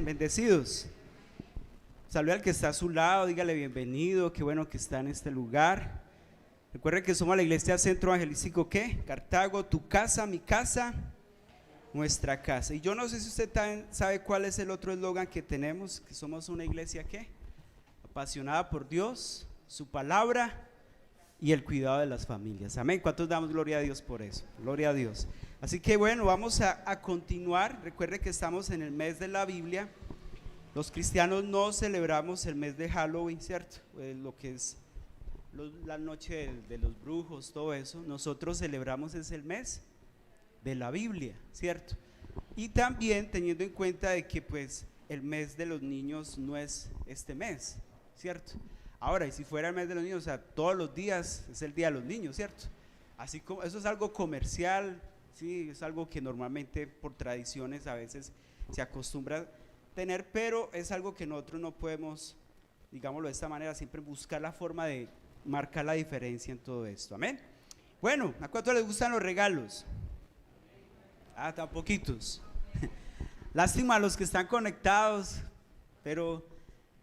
Bendecidos. Salude al que está a su lado, dígale bienvenido, qué bueno que está en este lugar. Recuerde que somos la iglesia Centro Evangelístico, ¿qué? Cartago, tu casa, mi casa, nuestra casa. Y yo no sé si usted también sabe cuál es el otro eslogan que tenemos, que somos una iglesia, ¿qué? Apasionada por Dios, su palabra y el cuidado de las familias. Amén. ¿Cuántos damos gloria a Dios por eso? Gloria a Dios. Así que bueno, vamos a continuar. Recuerde que estamos en el mes de la Biblia. Los cristianos no celebramos el mes de Halloween, ¿cierto? Lo que es la noche de los brujos, todo eso. Nosotros celebramos es el mes de la Biblia, ¿cierto? Y también teniendo en cuenta de que pues el mes de los niños no es este mes, ¿cierto? Ahora, y si fuera el mes de los niños, o sea, todos los días es el día de los niños, ¿cierto? Así como eso es algo comercial, sí, es algo que normalmente por tradiciones a veces se acostumbra tener, pero es algo que nosotros no podemos, digámoslo de esta manera, siempre buscar la forma de marcar la diferencia en todo esto. Amén. Bueno, ¿a cuántos les gustan los regalos? Ah, tan poquitos. Lástima a los que están conectados, pero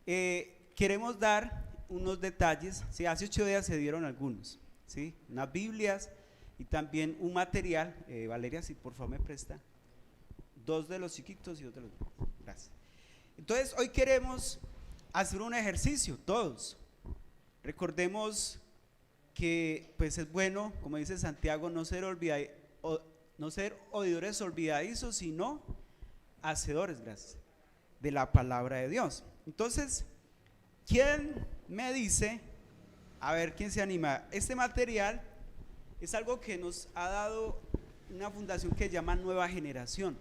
queremos dar unos detalles. Sí, hace 8 días se dieron algunos, ¿sí? Unas Biblias y también un material. Valeria, si por favor me presta 2 de los chiquitos y 2 de los grandes. Gracias. Entonces hoy queremos hacer un ejercicio, todos. Recordemos que pues es bueno, como dice Santiago, no ser oidores olvidadizos, sino hacedores, gracias, de la palabra de Dios. Entonces, ¿quién me dice? A ver, ¿quién se anima? Este material es algo que nos ha dado una fundación que se llama Nueva Generación.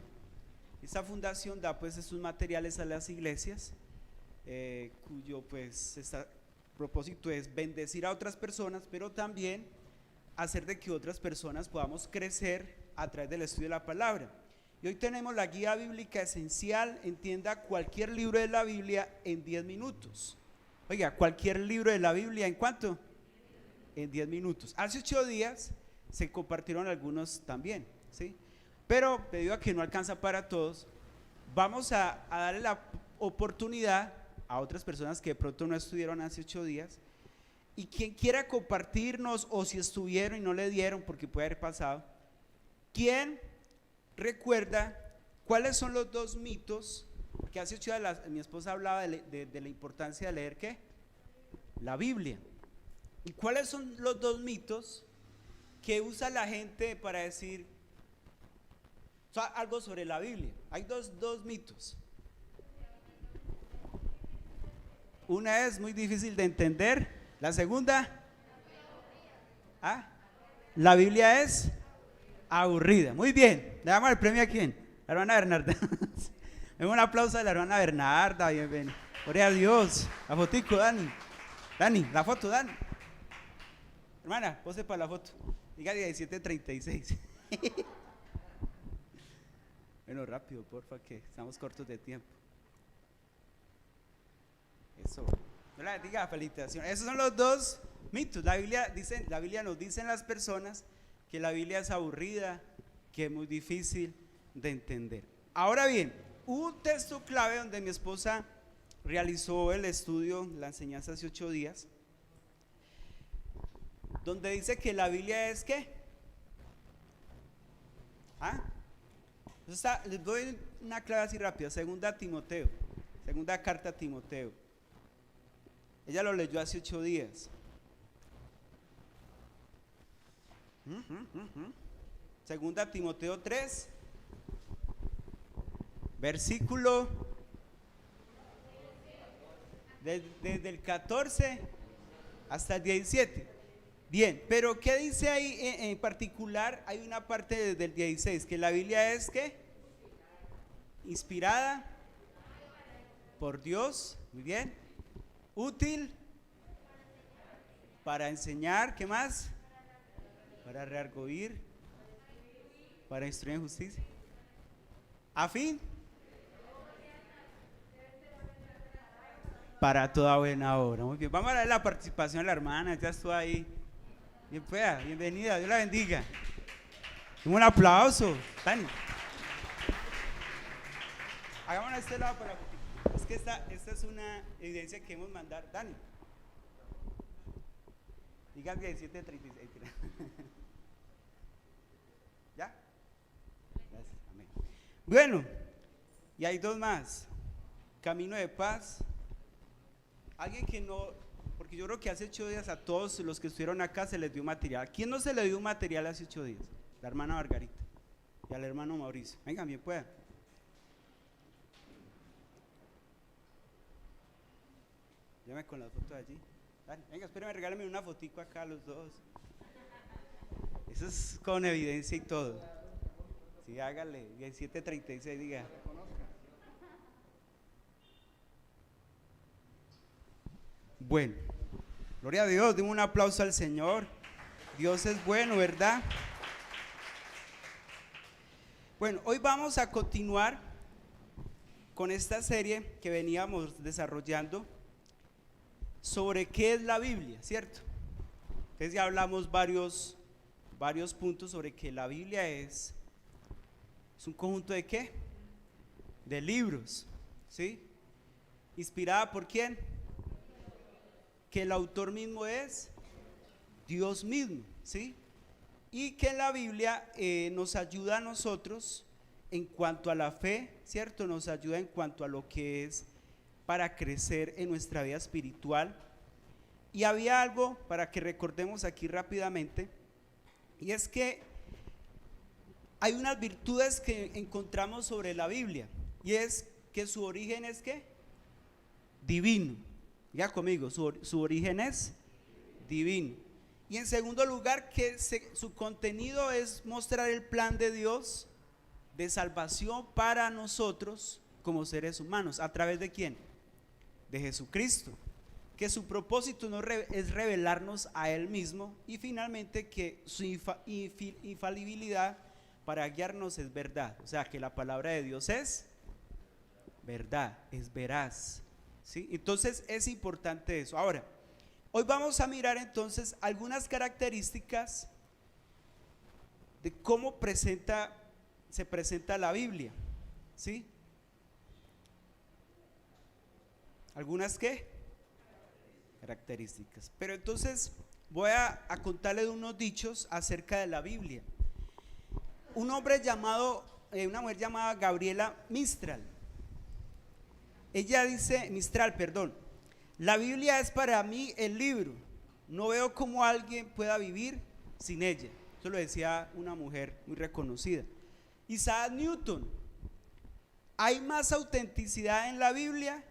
Esta fundación da pues estos materiales a las iglesias, cuyo pues propósito es bendecir a otras personas, pero también hacer de que otras personas podamos crecer a través del estudio de la palabra. Y hoy tenemos la guía bíblica esencial, entienda cualquier libro de la Biblia en 10 minutos. Oiga, cualquier libro de la Biblia, ¿en cuánto? En 10 minutos. Hace 8 días se compartieron algunos también, ¿sí? Pero debido a que no alcanza para todos, vamos a darle la oportunidad a otras personas que de pronto no estuvieron hace 8 días. Y quien quiera compartirnos, o si estuvieron y no le dieron, porque puede haber pasado, ¿quién recuerda cuáles son los 2 mitos? Porque hace 8 días mi esposa hablaba de la importancia de leer ¿qué? La Biblia. ¿Y cuáles son los 2 mitos que usa la gente para decir algo sobre la Biblia? Hay dos mitos. Una es muy difícil de entender. La segunda, la Biblia es aburrida. Muy bien, le damos el premio a quién, la hermana Bernarda. Un aplauso a la hermana Bernarda, bienvenida. Gloria a Dios. La fotico, Dani, la foto, Dani. Hermana, pose para la foto. Diga 17:36. Bueno, rápido, porfa, que estamos cortos de tiempo. Eso. Diga felicitaciones. Esos son los 2 mitos. La Biblia nos dicen las personas que la Biblia es aburrida, que es muy difícil de entender. Ahora bien, hubo un texto clave donde mi esposa realizó el estudio, la enseñanza hace 8 días, donde dice que la Biblia es ¿qué? Les doy una clave así rápida. Segunda carta a Timoteo. Ella lo leyó hace 8 días. Segunda Timoteo 3, versículo desde el 14 hasta el 17. Bien, pero ¿qué dice ahí en particular? Hay una parte desde el 16, que la Biblia es ¿qué? Inspirada por Dios, muy bien. Útil para enseñar, ¿qué más? Para redarguir, para instruir en justicia, a fin para toda buena obra. Muy bien, vamos a darle la participación a la hermana, ya estuvo ahí. Bien, pues, bienvenida, Dios la bendiga. Un aplauso, Dani. Hagámoslo a este lado para la fotico. Es que esta es una evidencia que debemos mandar. Dani. Diga 17:36. ¿Ya? Gracias. Amén. Bueno, y hay dos más. Camino de paz. Alguien que no, porque yo creo que hace 8 días a todos los que estuvieron acá se les dio material. ¿Quién no se le dio material hace 8 días? La hermana Margarita y al hermano Mauricio. Vengan, bien pueda. Llámame con las fotos allí. Dale, venga, espérame, regálame una fotico acá a los dos. Eso es con evidencia y todo. Sí, hágale. 17:36, diga. Bueno, gloria a Dios, demos un aplauso al Señor. Dios es bueno, ¿verdad? Bueno, hoy vamos a continuar con esta serie que veníamos desarrollando sobre qué es la Biblia, ¿cierto? Entonces ya hablamos varios puntos sobre que la Biblia es un conjunto de ¿qué? De libros, ¿sí? ¿Inspirada por quién? Que el autor mismo es Dios mismo, ¿sí? Y que la Biblia nos ayuda a nosotros en cuanto a la fe, ¿cierto? Nos ayuda en cuanto a lo que es para crecer en nuestra vida espiritual. Y había algo para que recordemos aquí rápidamente, y es que hay unas virtudes que encontramos sobre la Biblia, y es que su origen es ¿qué? Divino. Ya conmigo, su origen es divino. Y en segundo lugar, que su contenido es mostrar el plan de Dios de salvación para nosotros como seres humanos. ¿A través de quién? De Jesucristo. Que su propósito no es revelarnos a Él mismo, y finalmente que su infalibilidad para guiarnos es verdad. O sea, que la palabra de Dios es verdad, es veraz, ¿sí? Entonces es importante eso. Ahora, hoy vamos a mirar entonces algunas características de cómo se presenta la Biblia, ¿sí? ¿Algunas qué? Características. Pero entonces voy a contarles unos dichos acerca de la Biblia. Una mujer llamada Gabriela Mistral. Ella dice, la Biblia es para mí el libro, no veo cómo alguien pueda vivir sin ella. Eso lo decía una mujer muy reconocida. Isaac Newton, hay más autenticidad en la Biblia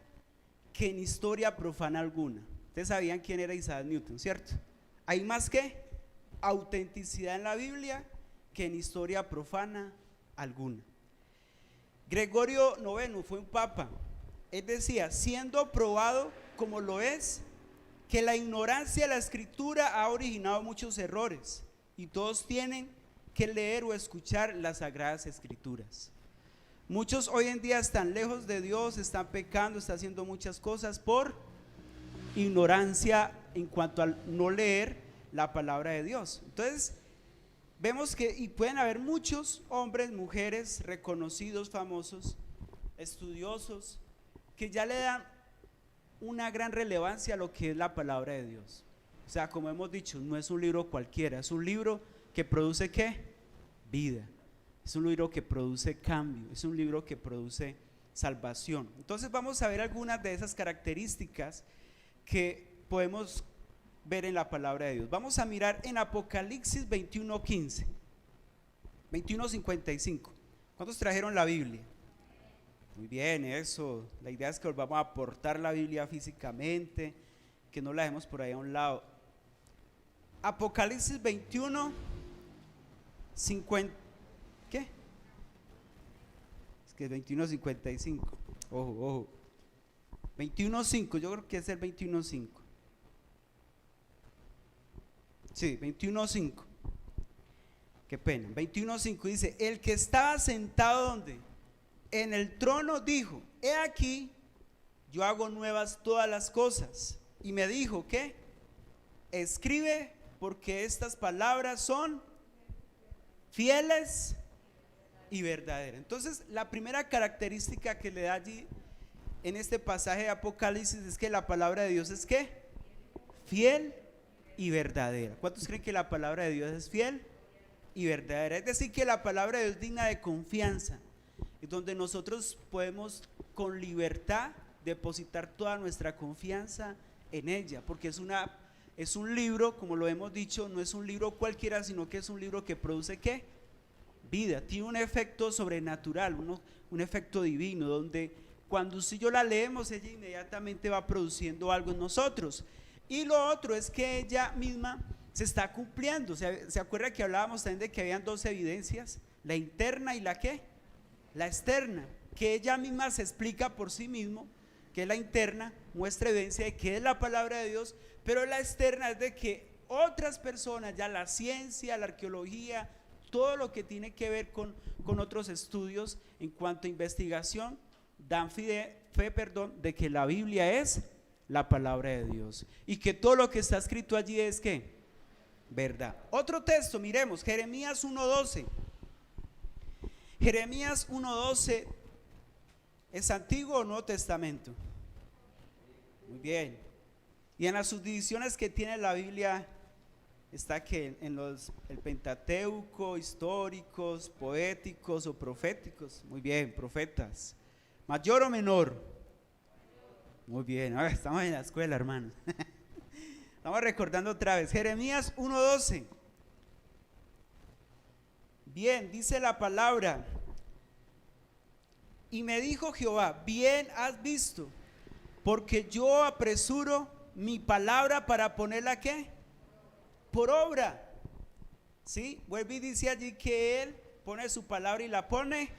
que en historia profana alguna. Ustedes sabían quién era Isaac Newton, ¿cierto? Hay más que autenticidad en la Biblia que en historia profana alguna. Gregorio IX fue un papa. Él decía, siendo probado como lo es, que la ignorancia de la escritura ha originado muchos errores, y todos tienen que leer o escuchar las sagradas escrituras. Muchos hoy en día están lejos de Dios, están pecando, están haciendo muchas cosas por ignorancia en cuanto al no leer la palabra de Dios. Entonces vemos que y pueden haber muchos hombres, mujeres reconocidos, famosos, estudiosos, que ya le dan una gran relevancia a lo que es la palabra de Dios. O sea, como hemos dicho, no es un libro cualquiera, es un libro que produce ¿qué? Vida. Es un libro que produce cambio, es un libro que produce salvación. Entonces vamos a ver algunas de esas características que podemos ver en la palabra de Dios. Vamos a mirar en Apocalipsis 21:15, 21:55. ¿Cuántos trajeron la Biblia? Muy bien, eso. La idea es que os vamos a aportar la Biblia físicamente, que no la dejemos por ahí a un lado. Apocalipsis 21:50. ¿Qué? Es que es 21:55. Ojo. 21:5, yo creo que es el 21:5. Sí, 21:5. Qué pena. 21:5 dice: el que estaba sentado ¿dónde? En el trono dijo: he aquí, yo hago nuevas todas las cosas. Y me dijo: ¿qué? Escribe, porque estas palabras son fieles y verdadera. Entonces, la primera característica que le da allí en este pasaje de Apocalipsis es que la palabra de Dios es ¿qué? Fiel y verdadera. ¿Cuántos creen que la palabra de Dios es fiel y verdadera? Es decir, que la palabra de Dios es digna de confianza, y donde nosotros podemos con libertad depositar toda nuestra confianza en ella, porque es un libro, como lo hemos dicho, no es un libro cualquiera, sino que es un libro que produce ¿qué? Vida, tiene un efecto sobrenatural, un efecto divino, donde cuando usted y yo la leemos, ella inmediatamente va produciendo algo en nosotros. Y lo otro es que ella misma se está cumpliendo. ¿Se acuerda que hablábamos también de que habían dos evidencias? La interna y la ¿qué? La externa, que ella misma se explica por sí mismo, que la interna muestra evidencia de que es la palabra de Dios, pero la externa es de que otras personas, ya la ciencia, la arqueología, todo lo que tiene que ver con otros estudios en cuanto a investigación, dan fe, de que la Biblia es la palabra de Dios y que todo lo que está escrito allí es ¿qué? Verdad. Otro texto, miremos, Jeremías 1:12. Jeremías 1:12, ¿es Antiguo o Nuevo Testamento? Muy bien. Y en las subdivisiones que tiene la Biblia está que en el Pentateuco, históricos, poéticos o proféticos. Muy bien, profetas. ¿Mayor o menor? Muy bien, ahora estamos en la escuela, hermanos. Estamos recordando otra vez, Jeremías 1:12. Bien, dice la palabra: y me dijo Jehová, bien has visto, porque yo apresuro mi palabra para ponerla ¿qué? Por obra. ¿Sí? Vuelve y dice allí que él pone su palabra y la pone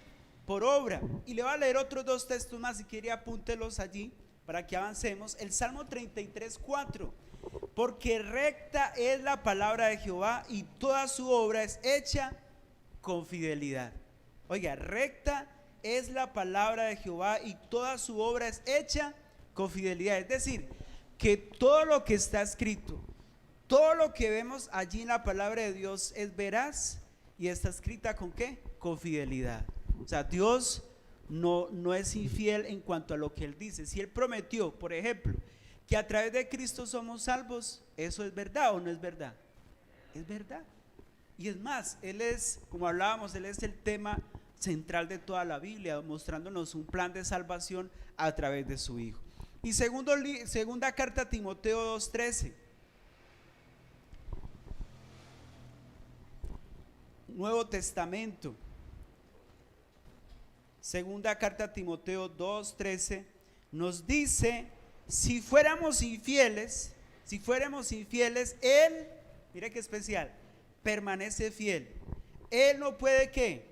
por obra. Y le voy a leer otros dos textos más, si quiere apúntelos allí para que avancemos. El Salmo 33:4. Porque recta es la palabra de Jehová y toda su obra es hecha con fidelidad. Oiga, recta es la palabra de Jehová y toda su obra es hecha con fidelidad. Es decir, que todo lo que está escrito, todo lo que vemos allí en la palabra de Dios es veraz y está escrita ¿con qué? Con fidelidad. O sea, Dios no es infiel en cuanto a lo que Él dice. Si Él prometió, por ejemplo, que a través de Cristo somos salvos, ¿eso es verdad o no es verdad? Es verdad. Y es más, Él es, como hablábamos, Él es el tema central de toda la Biblia, mostrándonos un plan de salvación a través de su Hijo. Y segunda carta a Timoteo 2:13. Nuevo Testamento. Segunda carta a Timoteo 2:13 nos dice: si fuéramos infieles, Él, mire qué especial, permanece fiel. Él no puede ¿qué?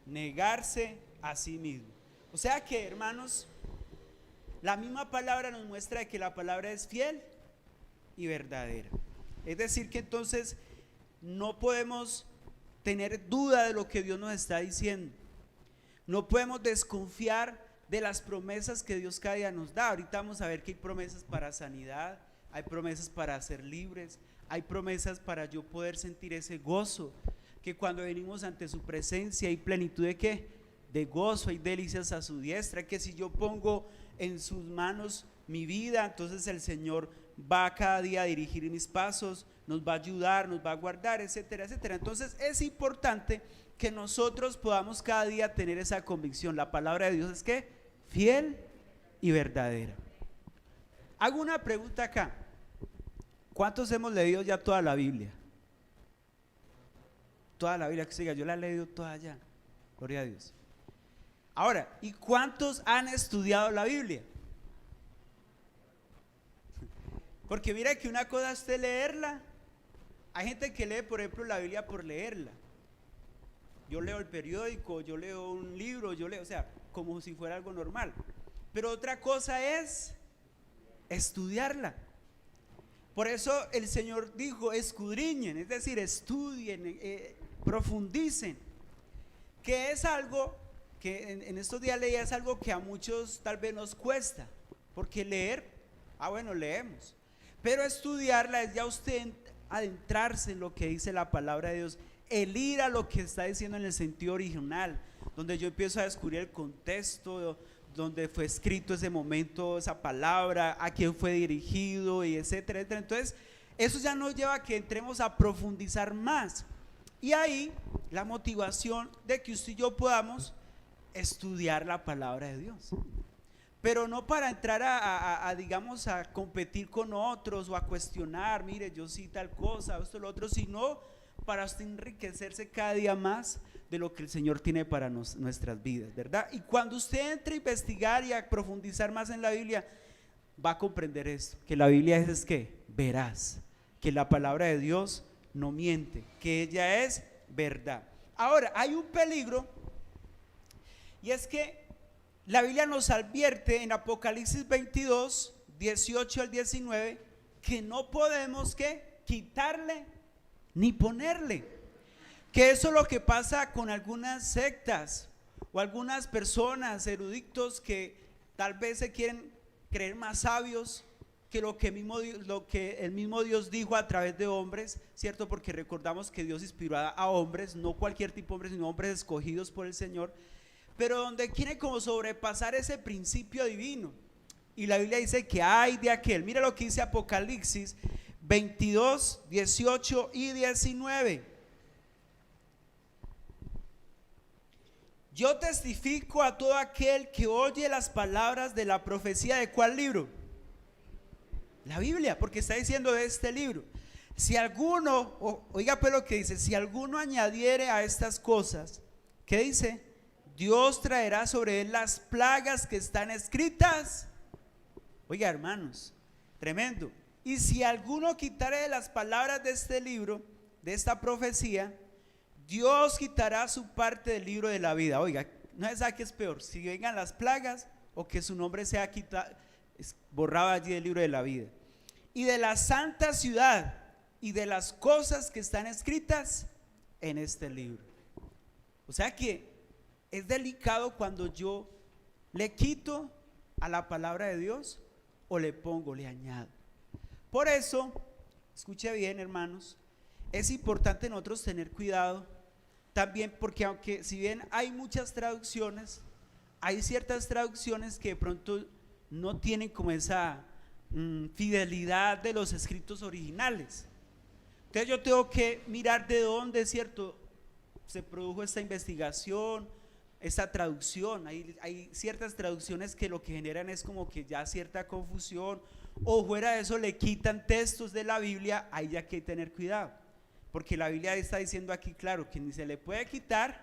Negarse a sí mismo. O sea que, hermanos, la misma palabra nos muestra que la palabra es fiel y verdadera. Es decir que entonces no podemos tener duda de lo que Dios nos está diciendo. No podemos desconfiar de las promesas que Dios cada día nos da. Ahorita vamos a ver que hay promesas para sanidad, hay promesas para ser libres, hay promesas para yo poder sentir ese gozo, que cuando venimos ante su presencia hay plenitud de ¿qué? De gozo, hay delicias a su diestra, que si yo pongo en sus manos mi vida, entonces el Señor va cada día a dirigir mis pasos, nos va a ayudar, nos va a guardar, etcétera, etcétera. Entonces es importante que nosotros podamos cada día tener esa convicción. La palabra de Dios es ¿qué? Fiel y verdadera. Hago una pregunta acá: ¿cuántos hemos leído ya toda la Biblia? Toda la Biblia, que se diga, yo la he leído toda ya, gloria a Dios. Ahora, ¿y cuántos han estudiado la Biblia? Porque mira que una cosa es usted leerla. Hay gente que lee, por ejemplo, la Biblia por leerla. Yo leo el periódico, yo leo un libro, o sea, como si fuera algo normal. Pero otra cosa es estudiarla. Por eso el Señor dijo: escudriñen, es decir, estudien, profundicen. Que es algo que en estos días leía, es algo que a muchos tal vez nos cuesta. Porque leer, bueno, leemos. Pero estudiarla es ya usted adentrarse en lo que dice la palabra de Dios, el ir a lo que está diciendo en el sentido original, donde yo empiezo a descubrir el contexto, donde fue escrito ese momento, esa palabra, a quién fue dirigido y etcétera, etcétera. Entonces eso ya nos lleva a que entremos a profundizar más, y ahí la motivación de que usted y yo podamos estudiar la palabra de Dios, pero no para entrar digamos, a competir con otros o a cuestionar, mire, yo sí tal cosa, esto, lo otro, sino para usted enriquecerse cada día más de lo que el Señor tiene para nuestras vidas, ¿verdad? Y cuando usted entre a investigar y a profundizar más en la Biblia, va a comprender esto, que la Biblia es ¿qué? Veraz, que la palabra de Dios no miente, que ella es verdad. Ahora, hay un peligro, y es que la Biblia nos advierte en Apocalipsis 22, 18 al 19, que no podemos ¿qué? Quitarle ni ponerle. Que eso es lo que pasa con algunas sectas o algunas personas, eruditos, que tal vez se quieren creer más sabios que lo que el mismo Dios dijo a través de hombres, ¿cierto? Porque recordamos que Dios inspiró a hombres, no cualquier tipo de hombres, sino hombres escogidos por el Señor, pero donde quieren como sobrepasar ese principio divino. Y la Biblia dice que hay de aquel, mira lo que dice Apocalipsis 22, 18 y 19. Yo testifico a todo aquel que oye las palabras de la profecía. ¿De cuál libro? La Biblia, porque está diciendo de este libro. Si alguno, oiga pues lo que dice, si alguno añadiere a estas cosas, ¿qué dice? Dios traerá sobre él las plagas que están escritas. Oiga, hermanos, tremendo. Y si alguno quitare de las palabras de este libro, de esta profecía, Dios quitará su parte del libro de la vida. Oiga, no es que es peor, si vengan las plagas o que su nombre sea quitado, borrado allí del libro de la vida. Y de la santa ciudad y de las cosas que están escritas en este libro. O sea que es delicado cuando yo le quito a la palabra de Dios o le pongo, le añado. Por eso, escuche bien, hermanos, es importante nosotros tener cuidado también, porque aunque si bien hay muchas traducciones, hay ciertas traducciones que de pronto no tienen como esa fidelidad de los escritos originales. Entonces yo tengo que mirar de dónde, ¿cierto?, se produjo esta investigación, esta traducción. Hay ciertas traducciones que lo que generan es como que ya cierta confusión, o fuera de eso le quitan textos de la Biblia. Ahí ya hay que tener cuidado, porque la Biblia está diciendo aquí claro que ni se le puede quitar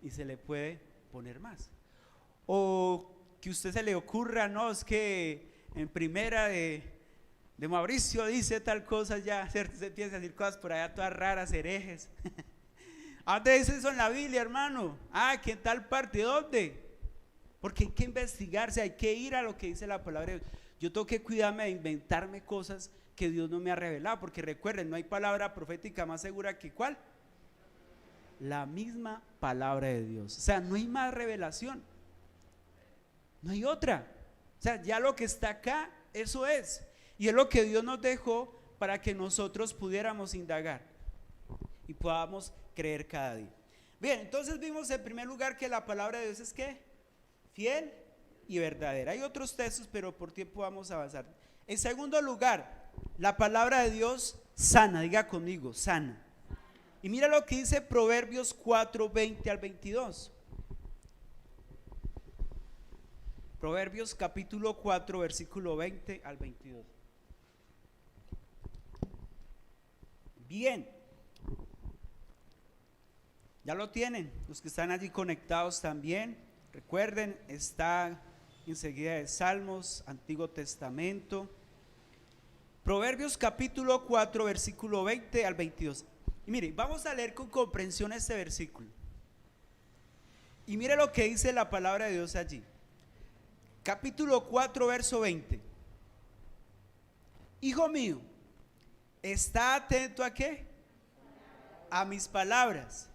y se le puede poner más. O que a usted se le ocurra, no, es que en primera de Mauricio dice tal cosa, ya se empieza a decir cosas por allá todas raras, herejes. ¿A dónde dice eso en la Biblia, hermano? Que en tal parte, ¿dónde? Porque hay que investigarse, hay que ir a lo que dice la palabra de Dios. Yo tengo que cuidarme de inventarme cosas que Dios no me ha revelado, porque recuerden, no hay palabra profética más segura que ¿cuál? La misma palabra de Dios. O sea, no hay más revelación, no hay otra. O sea, ya lo que está acá, eso es. Y es lo que Dios nos dejó para que nosotros pudiéramos indagar y podamos creer cada día. Bien, entonces vimos en primer lugar que la palabra de Dios es ¿qué? Fiel y verdadera. Hay otros textos, pero por tiempo vamos a avanzar. En segundo lugar, la palabra de Dios sana. Diga conmigo, sana. Y mira lo que dice Proverbios 4, 20 al 22. Proverbios capítulo 4, versículo 20 al 22. Bien, ya lo tienen, los que están allí conectados también. Recuerden, está enseguida de Salmos, Antiguo Testamento. Proverbios capítulo 4, versículo 20 al 22. Y mire, vamos a leer con comprensión este versículo. Y mire lo que dice la palabra de Dios allí. Capítulo 4, verso 20. Hijo mío, está atento ¿a qué? A mis palabras.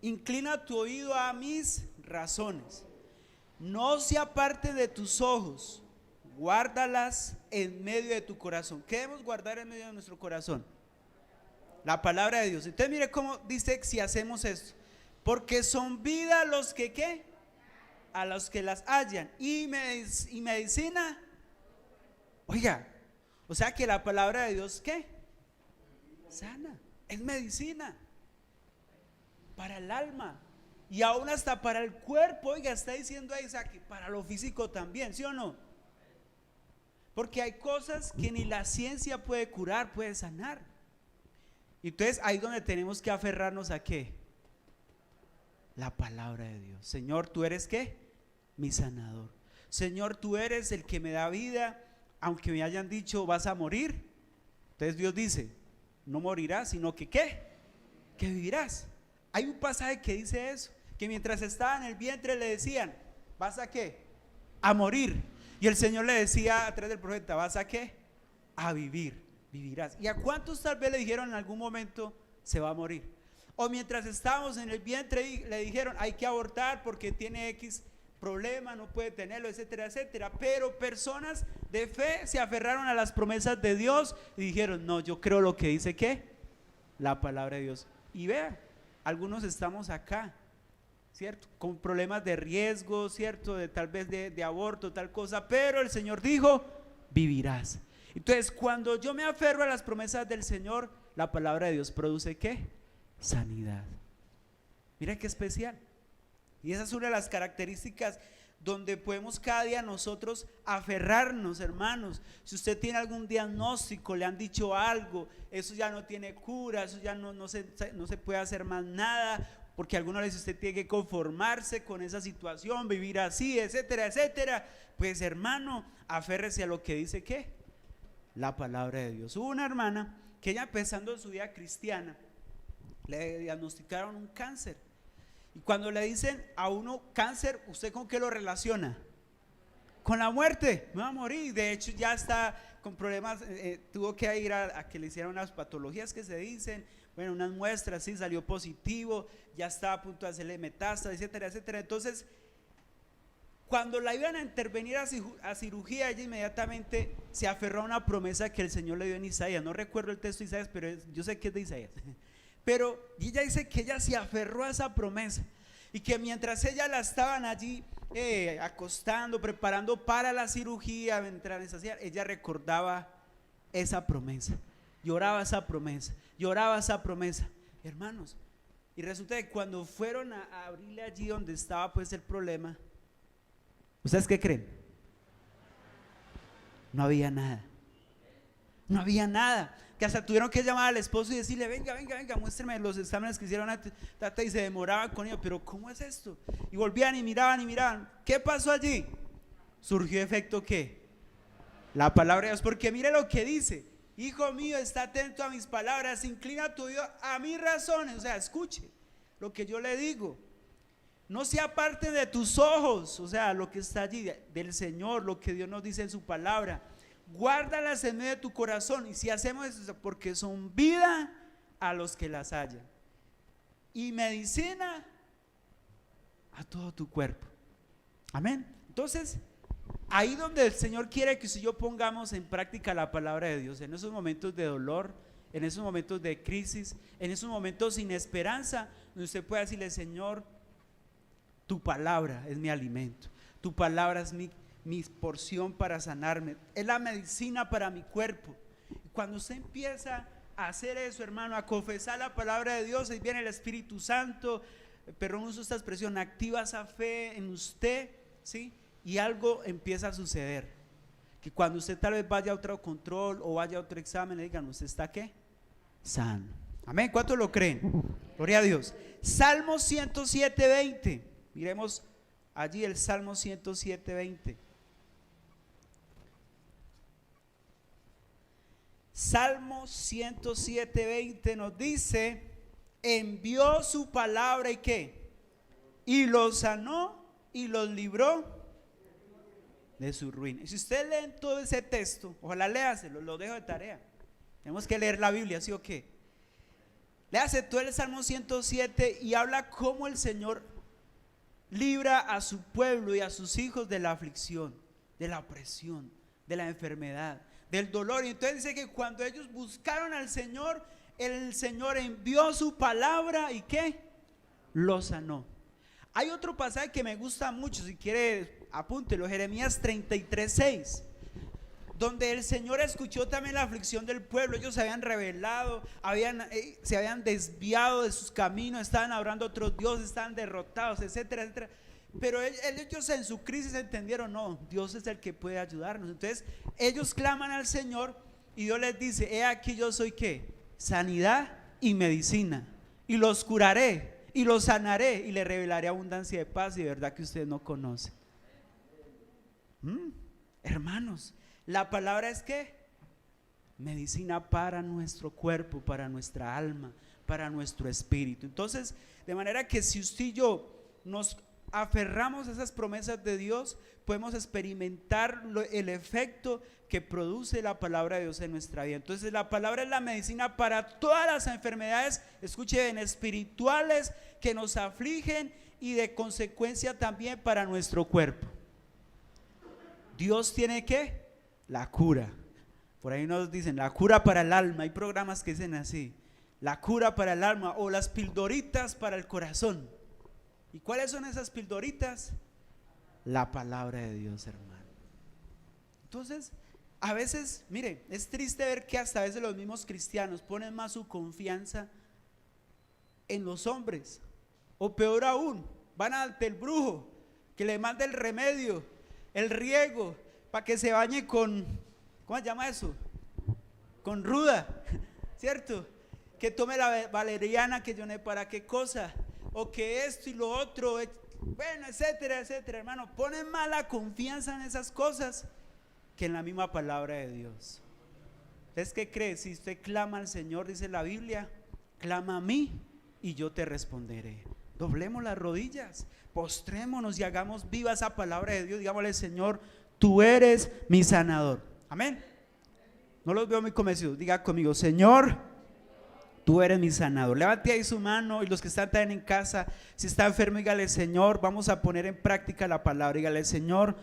Inclina tu oído a mis razones. No se aparte de tus ojos. Guárdalas en medio de tu corazón. ¿Qué debemos guardar en medio de nuestro corazón? La palabra de Dios. Entonces mire cómo dice si hacemos esto. Porque son vida los que ¿qué? A los que las hallan. Y medicina. Oiga, o sea que la palabra de Dios ¿qué? Sana. Es medicina para el alma y aún hasta para el cuerpo. Oiga, está diciendo ahí, o sea, que para lo físico también, ¿sí o no? Porque hay cosas que ni la ciencia puede curar, puede sanar. Entonces ahí es donde tenemos que aferrarnos a ¿qué? La palabra de Dios. Señor, ¿tú eres qué? Mi sanador. Señor, tú eres el que me da vida, aunque me hayan dicho vas a morir. Entonces Dios dice, no morirás, sino que ¿qué? Que vivirás. Hay un pasaje que dice eso, que mientras estaba en el vientre le decían, ¿vas a qué? A morir. Y el Señor le decía a través del profeta, ¿vas a qué? A vivir, vivirás. ¿Y a cuántos tal vez le dijeron en algún momento, se va a morir? O mientras estábamos en el vientre le dijeron, hay que abortar porque tiene X problema, no puede tenerlo, etcétera, etcétera. Pero personas de fe se aferraron a las promesas de Dios y dijeron, no, yo creo lo que dice ¿qué? La palabra de Dios. Y vean, algunos estamos acá, ¿cierto? Con problemas de riesgo, ¿cierto? De tal vez de aborto, tal cosa, pero el Señor dijo, vivirás. Entonces, cuando yo me aferro a las promesas del Señor, la palabra de Dios produce ¿qué? Sanidad. Mira qué especial. Y esa es una de las características donde podemos cada día nosotros aferrarnos, hermanos. Si usted tiene algún diagnóstico, le han dicho algo, eso ya no tiene cura, eso ya no se puede hacer más nada, porque algunos le dicen usted tiene que conformarse con esa situación, vivir así, etcétera, etcétera. Pues hermano, aférrese a lo que dice ¿qué? La palabra de Dios. Hubo una hermana que ella empezando su vida cristiana, le diagnosticaron un cáncer. Y cuando le dicen a uno cáncer, ¿usted con qué lo relaciona? Con la muerte, me va a morir. De hecho ya está con problemas, tuvo que ir a que le hicieran unas patologías que se dicen, bueno, unas muestras, sí, salió positivo, ya estaba a punto de hacerle metástasis, etcétera, etcétera. Entonces, cuando la iban a intervenir a cirugía, ella inmediatamente se aferró a una promesa que el Señor le dio en Isaías. No recuerdo el texto de Isaías, pero yo sé que es de Isaías. Pero ella dice que ella se aferró a esa promesa y que mientras ella la estaban allí acostando, preparando para la cirugía, ella recordaba esa promesa, lloraba esa promesa, lloraba esa promesa, hermanos. Y resulta que cuando fueron a abrirle allí donde estaba pues el problema, ¿ustedes qué creen? No había nada, no había nada. Que hasta tuvieron que llamar al esposo y decirle, venga, muéstrame los exámenes que hicieron y se demoraban con ellos, pero ¿cómo es esto? Y volvían y miraban, ¿qué pasó allí? Surgió efecto ¿qué? La palabra de Dios, porque mire lo que dice, hijo mío, está atento a mis palabras, inclina tu oído a mis razones, o sea, escuche lo que yo le digo, no se aparte de tus ojos, o sea, lo que está allí del Señor, lo que Dios nos dice en su palabra. Guárdalas en medio de tu corazón. Y si hacemos eso, porque son vida a los que las hallan y medicina a todo tu cuerpo. Amén. Entonces, ahí donde el Señor quiere que usted y yo pongamos en práctica la palabra de Dios, en esos momentos de dolor, en esos momentos de crisis, en esos momentos sin esperanza, donde usted pueda decirle, Señor, tu palabra es mi alimento, tu palabra es mi porción para sanarme, es la medicina para mi cuerpo. Y cuando usted empieza a hacer eso, hermano, a confesar la palabra de Dios, ahí viene el Espíritu Santo, pero no uso esta expresión, activa esa fe en usted, ¿sí? Y algo empieza a suceder, que cuando usted tal vez vaya a otro control o vaya a otro examen, le digan, ¿usted está qué? Sano. Amén. ¿Cuántos lo creen? Gloria a Dios. Salmo 107:20. Miremos allí el Salmo 107:20. Salmo 107:20 nos dice, envió su palabra y ¿qué? Y los sanó y los libró de su ruina. Y si usted lee todo ese texto, ojalá léaselo, lo dejo de tarea. Tenemos que leer la Biblia, ¿sí o qué? Léase todo el Salmo 107 y habla cómo el Señor libra a su pueblo y a sus hijos de la aflicción, de la opresión, de la enfermedad, del dolor. Y entonces dice que cuando ellos buscaron al Señor, el Señor envió su palabra y ¿qué? Lo sanó. Hay otro pasaje que me gusta mucho, si quiere apúntelo, Jeremías 33:6, donde el Señor escuchó también la aflicción del pueblo. Ellos se habían rebelado, se habían desviado de sus caminos, estaban adorando a otros dioses, estaban derrotados, etcétera, etcétera. Pero ellos en su crisis entendieron, no, Dios es el que puede ayudarnos. Entonces ellos claman al Señor y Dios les dice, he aquí yo soy ¿qué? Sanidad y medicina, y los curaré y los sanaré y le revelaré abundancia de paz y de verdad que ustedes no conocen. Hermanos, la palabra es ¿qué? Medicina para nuestro cuerpo, para nuestra alma, para nuestro espíritu. Entonces, de manera que si usted y yo nos aferramos a esas promesas de Dios, podemos experimentar el efecto que produce la palabra de Dios en nuestra vida. Entonces la palabra es la medicina para todas las enfermedades, escuchen, espirituales que nos afligen y de consecuencia también para nuestro cuerpo. Dios tiene ¿qué? La cura. Por ahí nos dicen la cura para el alma, hay programas que dicen así, la cura para el alma o las pildoritas para el corazón. ¿Y cuáles son esas pildoritas? La palabra de Dios, hermano. Entonces, a veces, mire, es triste ver que hasta a veces los mismos cristianos ponen más su confianza en los hombres, o peor aún, van ante el brujo que le manda el remedio, el riego, para que se bañe con, ¿cómo se llama eso? Con ruda, ¿cierto? Que tome la valeriana, que yo no sé para qué cosa, o que esto y lo otro, bueno, etcétera, etcétera. Hermano, ponen más la confianza en esas cosas que en la misma palabra de Dios. ¿Ustedes qué creen? Si usted clama al Señor, dice la Biblia, clama a mí y yo te responderé. Doblemos las rodillas, postrémonos y hagamos viva esa palabra de Dios. Digámosle, Señor, tú eres mi sanador. Amén. No los veo muy convencidos. Diga conmigo, Señor, tú eres mi sanador. Levante ahí su mano, y los que están también en casa, si está enfermo, dígale, Señor, vamos a poner en práctica la palabra. Dígale, Señor,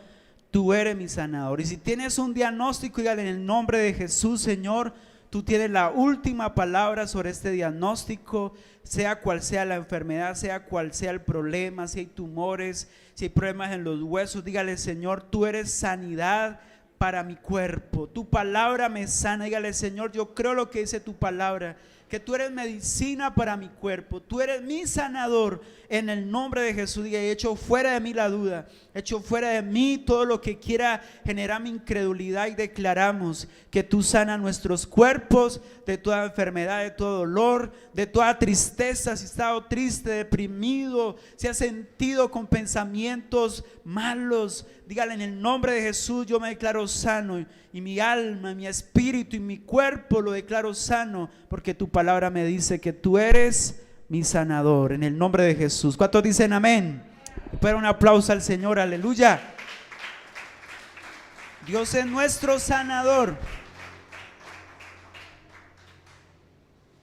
tú eres mi sanador. Y si tienes un diagnóstico, dígale, en el nombre de Jesús, Señor, tú tienes la última palabra sobre este diagnóstico, sea cual sea la enfermedad, sea cual sea el problema, si hay tumores, si hay problemas en los huesos. Dígale, Señor, tú eres sanidad para mi cuerpo, tu palabra me sana. Dígale, Señor, yo creo lo que dice tu palabra, que tú eres medicina para mi cuerpo, tú eres mi sanador, en el nombre de Jesús. Y echo fuera de mí la duda, echo fuera de mí todo lo que quiera generar mi incredulidad, y declaramos que tú sanas nuestros cuerpos de toda enfermedad, de todo dolor, de toda tristeza. Si has estado triste, deprimido, si has sentido con pensamientos malos, dígale, en el nombre de Jesús yo me declaro sano, y mi alma, mi espíritu y mi cuerpo lo declaro sano, porque tu palabra me dice que tú eres mi sanador, en el nombre de Jesús. ¿Cuántos dicen amén? Pero un aplauso al Señor, aleluya. Dios es nuestro sanador.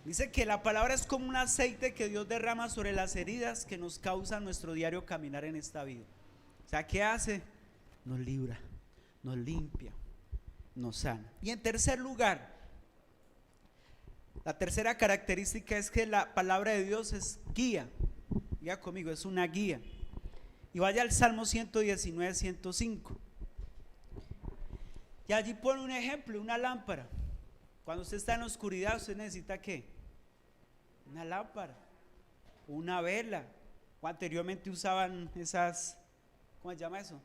Dice que la palabra es como un aceite que Dios derrama sobre las heridas que nos causa nuestro diario caminar en esta vida. O sea, ¿qué hace? Nos libra, nos limpia, nos sana. Y en tercer lugar, la tercera característica es que la palabra de Dios es guía. Diga conmigo, es una guía. Y vaya al Salmo 119, 105. Y allí pone un ejemplo, una lámpara. Cuando usted está en la oscuridad, usted necesita ¿qué? Una lámpara, una vela. O anteriormente usaban esas, ¿cómo se llama eso?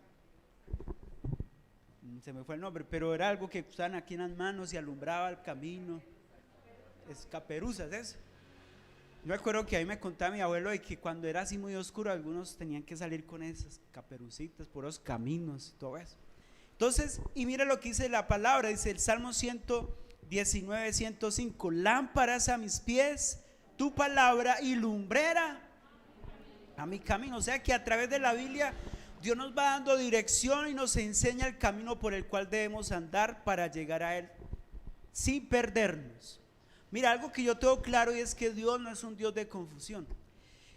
Se me fue el nombre, pero era algo que usaban aquí en las manos y alumbraba el camino. Caperuzas, eso. Yo me acuerdo que ahí me contaba mi abuelo de que cuando era así muy oscuro, algunos tenían que salir con esas caperucitas por los caminos y todo eso. Entonces, y mira lo que dice la palabra, dice el Salmo 119, 105, lámparas a mis pies, tu palabra, y lumbrera a mi camino. O sea que a través de la Biblia Dios nos va dando dirección y nos enseña el camino por el cual debemos andar para llegar a Él sin perdernos. Mira, algo que yo tengo claro, y es que Dios no es un Dios de confusión.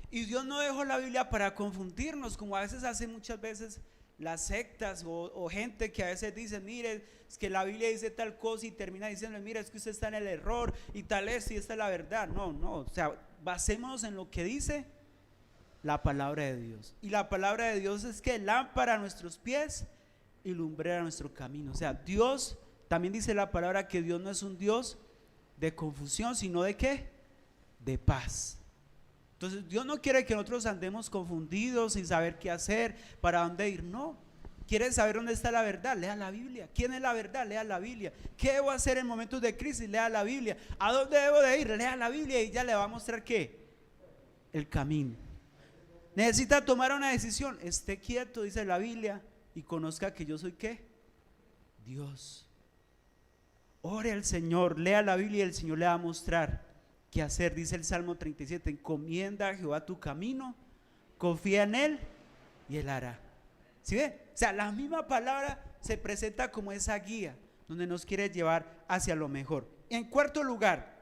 Y Dios no dejó la Biblia para confundirnos, como a veces hace muchas veces las sectas o gente que a veces dice, mire, es que la Biblia dice tal cosa y termina diciendo, mira, es que usted está en el error y tal es y esta es la verdad. No, o sea, basémonos en lo que dice la palabra de Dios. Y la palabra de Dios es que lámpara a nuestros pies y lumbrera nuestro camino. O sea, Dios, también dice la palabra que Dios no es un Dios de confusión, sino de ¿qué? De paz. Entonces Dios no quiere que nosotros andemos confundidos sin saber qué hacer, para dónde ir, no. ¿Quiere saber dónde está la verdad? Lea la Biblia. ¿Quién es la verdad? Lea la Biblia. ¿Qué debo hacer en momentos de crisis? Lea la Biblia. ¿A dónde debo de ir? Lea la Biblia y ya le va a mostrar ¿qué? El camino. Necesita tomar una decisión, esté quieto, dice la Biblia, y conozca que yo soy ¿qué? Dios. Ore al Señor, lea la Biblia y el Señor le va a mostrar qué hacer. Dice el Salmo 37, encomienda a Jehová tu camino, confía en Él y Él hará. ¿Sí ve? O sea, la misma palabra se presenta como esa guía donde nos quiere llevar hacia lo mejor. En cuarto lugar,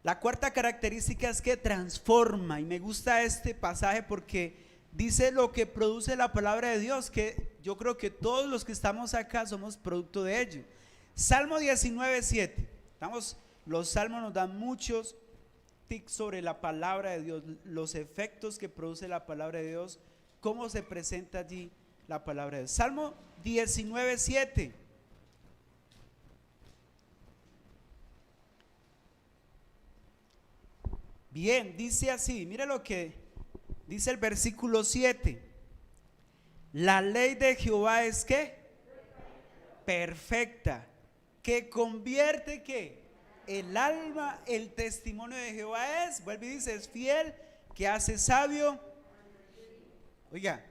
la cuarta característica es que transforma, y me gusta este pasaje porque dice lo que produce la palabra de Dios, que yo creo que todos los que estamos acá somos producto de ello. Salmo 19:7. Los salmos nos dan muchos tips sobre la palabra de Dios, los efectos que produce la palabra de Dios, cómo se presenta allí la palabra de Dios. Salmo 19:7. Bien, dice así, mire lo que dice el versículo 7. La ley de Jehová es ¿qué? Perfecta, que convierte ¿qué? El alma. El testimonio de Jehová es, vuelve y dice, es fiel, que hace sabio. Oiga,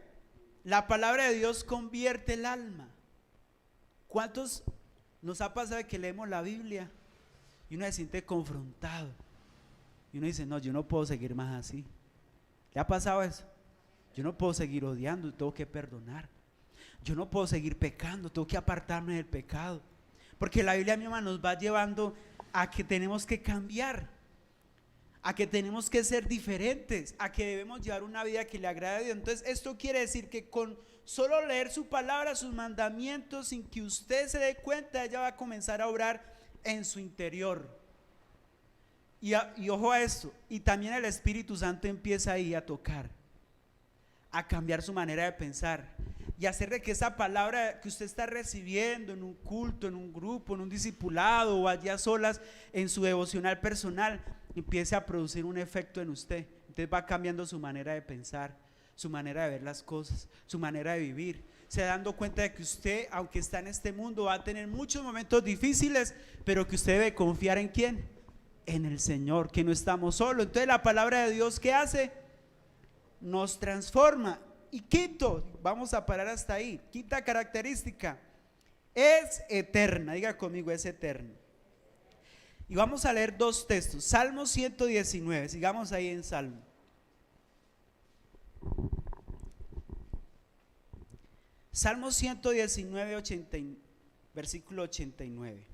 la palabra de Dios convierte el alma. ¿Cuántos nos ha pasado que leemos la Biblia y uno se siente confrontado? Y uno dice, no, yo no puedo seguir más así. ¿Le ha pasado eso? Yo no puedo seguir odiando, tengo que perdonar. Yo no puedo seguir pecando, tengo que apartarme del pecado. Porque la Biblia misma nos va llevando a que tenemos que cambiar, a que tenemos que ser diferentes, a que debemos llevar una vida que le agrade a Dios. Entonces esto quiere decir que con solo leer su palabra, sus mandamientos, sin que usted se dé cuenta, ella va a comenzar a obrar en su interior. Y ojo a esto, y también el Espíritu Santo empieza ahí a tocar, a cambiar su manera de pensar y hacer de que esa palabra que usted está recibiendo en un culto, en un grupo, en un discipulado o allá solas en su devocional personal, empiece a producir un efecto en usted. Entonces va cambiando su manera de pensar, su manera de ver las cosas, su manera de vivir. Se dando cuenta de que usted, aunque está en este mundo, va a tener muchos momentos difíciles, pero que usted debe confiar ¿en quién? En el Señor, que no estamos solos. Entonces la palabra de Dios, ¿qué hace? Nos transforma. Y quinto, vamos a parar hasta ahí, quinta característica, es eterna. Diga conmigo, es eterna. Y vamos a leer dos textos. Salmo 119, sigamos ahí en Salmo. Salmo 119, versículo 89.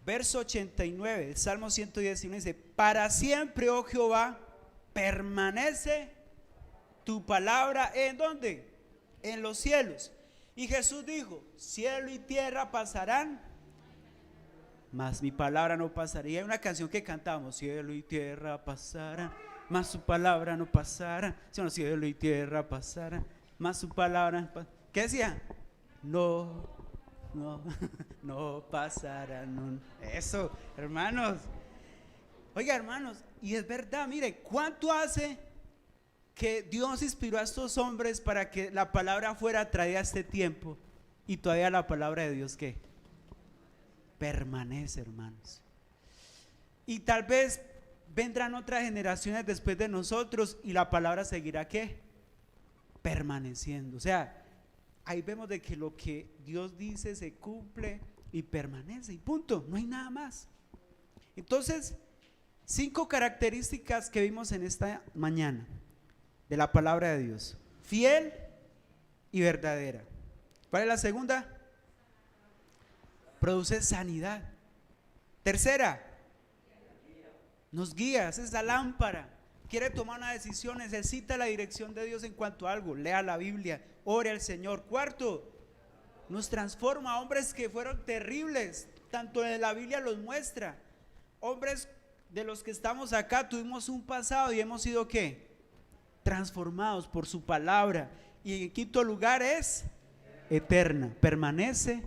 Verso 89, Salmo 119 dice, para siempre, oh Jehová, permanece tu palabra, ¿en dónde? En los cielos. Y Jesús dijo, cielo y tierra pasarán, mas mi palabra no pasará. Y hay una canción que cantamos, cielo y tierra pasarán, mas su palabra no pasará. Cielo y tierra pasarán, mas su palabra, ¿qué decía? No pasará, no. Eso, hermanos. Oiga, hermanos, y es verdad, mire, ¿cuánto hace que Dios inspiró a estos hombres para que la palabra fuera traída a este tiempo? Y todavía la palabra de Dios, ¿qué? Permanece, hermanos. Y tal vez vendrán otras generaciones después de nosotros y la palabra seguirá, ¿qué? Permaneciendo. O sea, ahí vemos de que lo que Dios dice se cumple y permanece y punto, no hay nada más. Entonces, 5 características que vimos en esta mañana de la palabra de Dios: fiel y verdadera. ¿Cuál es la segunda? Produce sanidad. Tercera, nos guía, es esa lámpara quiere tomar una decisión, necesita la dirección de Dios en cuanto a algo, lea la Biblia, ore al Señor. Cuarto, nos transforma a hombres que fueron terribles, tanto en la Biblia los muestra. Hombres de los que estamos acá tuvimos un pasado y hemos sido ¿qué? Transformados por su palabra. Y en quinto lugar es eterna, permanece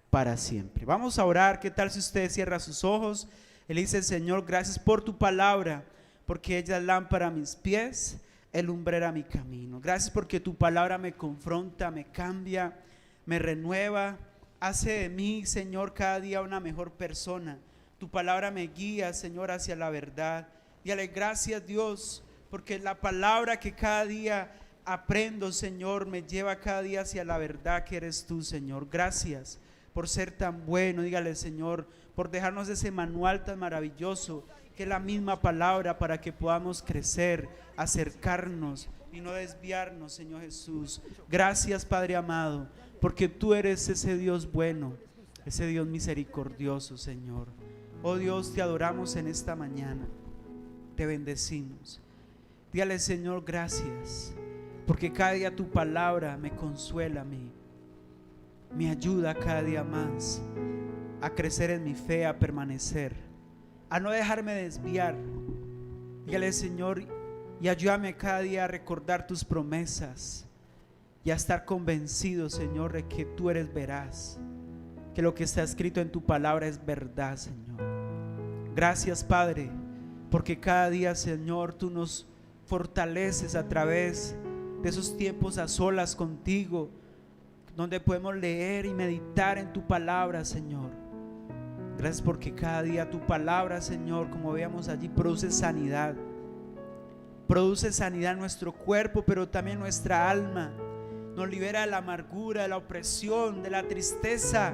para siempre. Vamos a orar. ¿Qué tal si usted cierra sus ojos? Él dice: Señor, gracias por tu palabra, porque ella es lámpara a mis pies, es lumbrera a mi camino. Gracias porque tu palabra me confronta, me cambia, me renueva, hace de mí, Señor, cada día una mejor persona. Tu palabra me guía, Señor, hacia la verdad. Dale gracias, Dios, porque la palabra que cada día aprendo, Señor, me lleva cada día hacia la verdad que eres tú, Señor. Gracias por ser tan bueno. Dígale, Señor, por dejarnos ese manual tan maravilloso, que es la misma palabra, para que podamos crecer, acercarnos y no desviarnos, Señor Jesús. Gracias, Padre amado, porque tú eres ese Dios bueno, ese Dios misericordioso, Señor. Oh Dios, te adoramos en esta mañana, te bendecimos. Dígale, Señor, gracias, porque cada día tu palabra me consuela a mí, me ayuda cada día más a crecer en mi fe, a permanecer, a no dejarme desviar. Dígale, Señor, y ayúdame cada día a recordar tus promesas y a estar convencido, Señor, de que tú eres veraz, que lo que está escrito en tu palabra es verdad, Señor. Gracias, Padre, porque cada día, Señor, tú nos fortaleces a través de esos tiempos a solas contigo, donde podemos leer y meditar en tu palabra, Señor. Gracias porque cada día tu palabra, Señor, como veíamos allí, produce sanidad en nuestro cuerpo, pero también nuestra alma. Nos libera de la amargura, de la opresión, de la tristeza.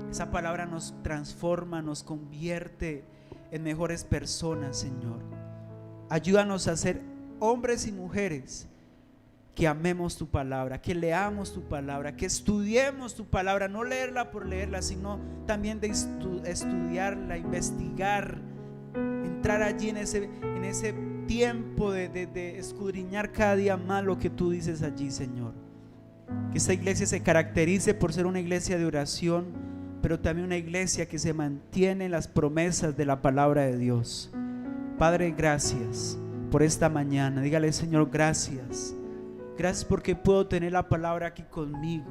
Esa palabra nos transforma, nos convierte en mejores personas, Señor. Ayúdanos a ser hombres y mujeres que amemos tu palabra, que leamos tu palabra, que estudiemos tu palabra, no leerla por leerla, sino también de estudiarla, investigar, entrar allí en ese tiempo de escudriñar cada día más lo que tú dices allí, Señor. Que esta iglesia se caracterice por ser una iglesia de oración, pero también una iglesia que se mantiene en las promesas de la palabra de Dios. Padre, gracias por esta mañana. Dígale, Señor, gracias. Gracias porque puedo tener la palabra aquí conmigo.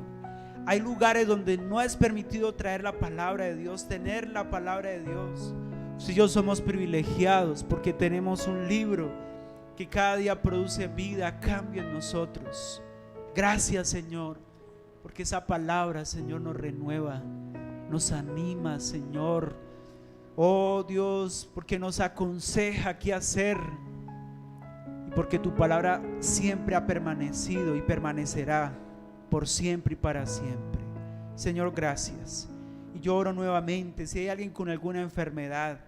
Hay lugares donde no es permitido traer la palabra de Dios, tener la palabra de Dios. Si yo somos privilegiados porque tenemos un libro que cada día produce vida, cambio en nosotros. Gracias, Señor, porque esa palabra, Señor, nos renueva, nos anima, Señor. Oh Dios, porque nos aconseja qué hacer, y porque tu palabra siempre ha permanecido y permanecerá por siempre y para siempre. Señor, gracias. Y yo oro nuevamente, si hay alguien con alguna enfermedad,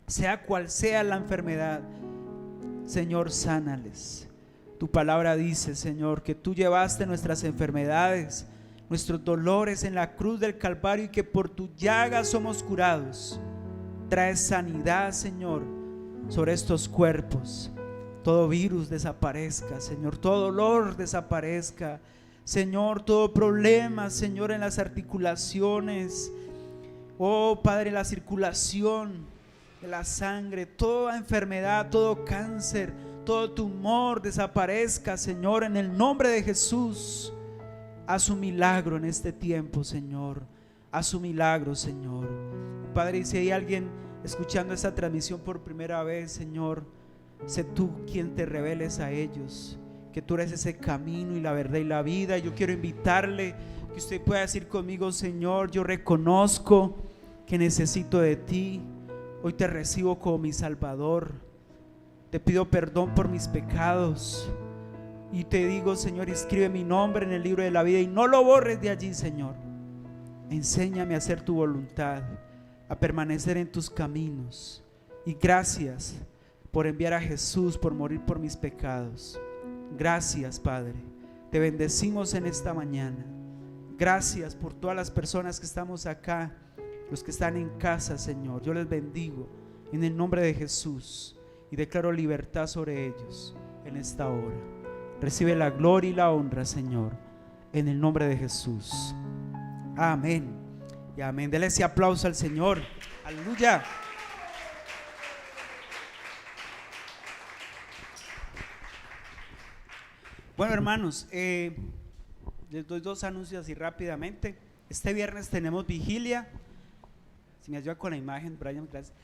sea cual sea la enfermedad, Señor, sánales. Tu palabra dice, Señor, que tú llevaste nuestras enfermedades, nuestros dolores en la cruz del Calvario, y que por tu llaga somos curados. Trae sanidad, Señor, sobre estos cuerpos. Todo virus desaparezca, Señor, todo dolor desaparezca, Señor, todo problema, Señor, en las articulaciones, oh Padre, la circulación de la sangre, toda enfermedad, todo cáncer, todo tumor desaparezca, Señor, en el nombre de Jesús. Haz un milagro en este tiempo, Señor. Haz un milagro, Señor. Padre, y si hay alguien escuchando esta transmisión por primera vez, Señor, sé tú quien te reveles a ellos, que tú eres ese camino y la verdad y la vida. Yo quiero invitarle que usted pueda decir conmigo, Señor, yo reconozco que necesito de ti. Hoy te recibo como mi Salvador. Te pido perdón por mis pecados. Y te digo, Señor, escribe mi nombre en el libro de la vida y no lo borres de allí, Señor. Enséñame a hacer tu voluntad, a permanecer en tus caminos. Y gracias por enviar a Jesús, por morir por mis pecados. Gracias, Padre. Te bendecimos en esta mañana. Gracias por todas las personas que estamos acá, los que están en casa, Señor. Yo les bendigo en el nombre de Jesús. y declaro libertad sobre ellos en esta hora. Recibe la gloria y la honra, Señor, en el nombre de Jesús. Amén y amén. Dele ese aplauso al Señor. Aleluya. Bueno, hermanos, les doy dos anuncios así rápidamente. Este viernes tenemos vigilia. Si me ayuda con la imagen, Brian, gracias.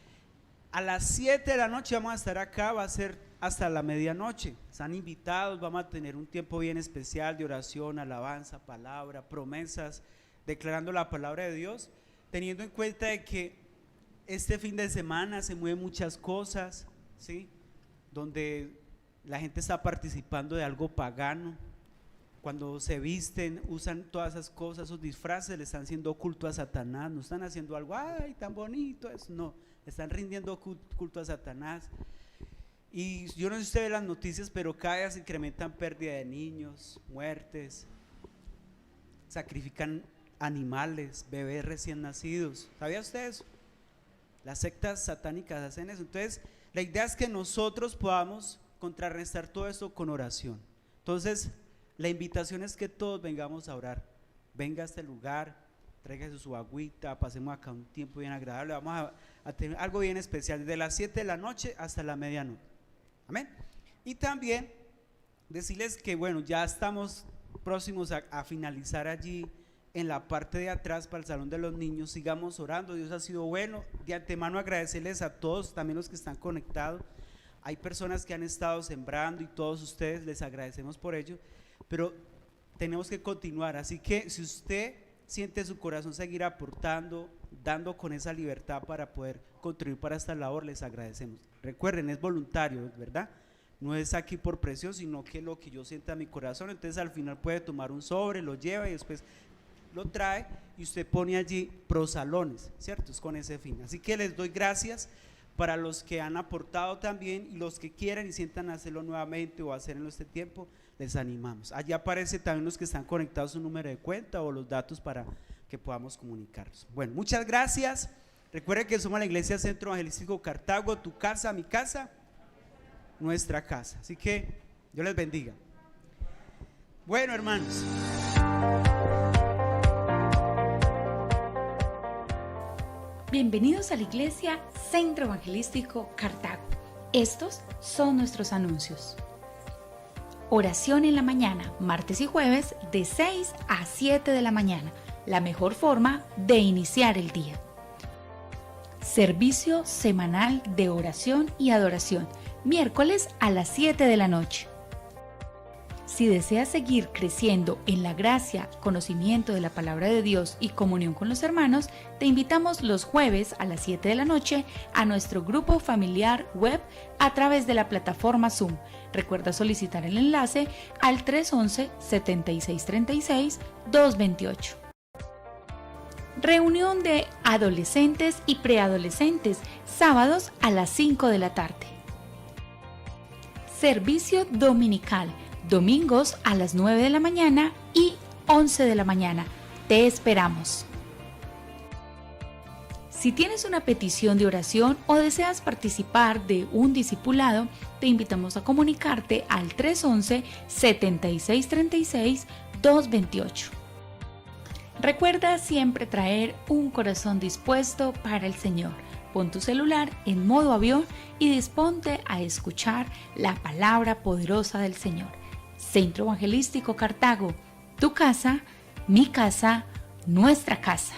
A las 7 de la noche vamos a estar acá, va a ser hasta la medianoche. Están invitados, vamos a tener un tiempo bien especial de oración, alabanza, palabra, promesas, declarando la palabra de Dios, teniendo en cuenta de que este fin de semana se mueven muchas cosas, ¿sí? Donde la gente está participando de algo pagano. Cuando se visten, usan todas esas cosas, esos disfraces, le están haciendo culto a Satanás. No están haciendo algo, ay, tan bonito eso, no, están rindiendo culto a Satanás. Y yo no sé si usted ve las noticias, pero cada día se incrementan pérdida de niños, muertes, sacrifican animales, bebés recién nacidos. ¿Sabía usted eso? Las sectas satánicas hacen eso. Entonces, la idea es que nosotros podamos contrarrestar todo esto con oración. Entonces, la invitación es que todos vengamos a orar. Venga a este lugar, tráigase su agüita, pasemos acá un tiempo bien agradable. Vamos a tener algo bien especial, desde las 7 de la noche hasta la medianoche. Amén. Y también decirles que bueno, ya estamos próximos a finalizar allí en la parte de atrás para el salón de los niños. Sigamos orando, Dios ha sido bueno. De antemano agradecerles a todos, también los que están conectados. Hay personas que han estado sembrando y todos ustedes les agradecemos por ello, pero tenemos que continuar. Así que si usted siente su corazón seguir aportando, dando con esa libertad para poder contribuir para esta labor, les agradecemos. Recuerden, es voluntario, ¿verdad? No es aquí por presión, sino que lo que yo sienta en mi corazón. Entonces al final puede tomar un sobre, lo lleva y después lo trae y usted pone allí prosalones, ¿cierto? Es con ese fin. Así que les doy gracias para los que han aportado también, y los que quieran y sientan hacerlo nuevamente o hacerlo este tiempo, les animamos. Allí aparece también los que están conectados su número de cuenta o los datos para que podamos comunicarnos. Bueno, muchas gracias. Recuerden que somos la Iglesia Centro Evangelístico Cartago, tu casa, mi casa, nuestra casa. Así que Dios les bendiga. Bueno, hermanos, bienvenidos a la Iglesia Centro Evangelístico Cartago. Estos son nuestros anuncios. Oración en la mañana, martes y jueves de 6 a 7 de la mañana, la mejor forma de iniciar el día. Servicio semanal de oración y adoración, miércoles a las 7 de la noche. Si deseas seguir creciendo en la gracia, conocimiento de la palabra de Dios y comunión con los hermanos, te invitamos los jueves a las 7 de la noche a nuestro grupo familiar web a través de la plataforma Zoom. Recuerda solicitar el enlace al 311-7636-228. Reunión de adolescentes y preadolescentes, sábados a las 5 de la tarde. Servicio dominical, domingos a las 9 de la mañana y 11 de la mañana. Te esperamos. Si tienes una petición de oración o deseas participar de un discipulado, te invitamos a comunicarte al 311-7636-228. Recuerda siempre traer un corazón dispuesto para el Señor. Pon tu celular en modo avión y disponte a escuchar la palabra poderosa del Señor. Centro Evangelístico Cartago, tu casa, mi casa, nuestra casa.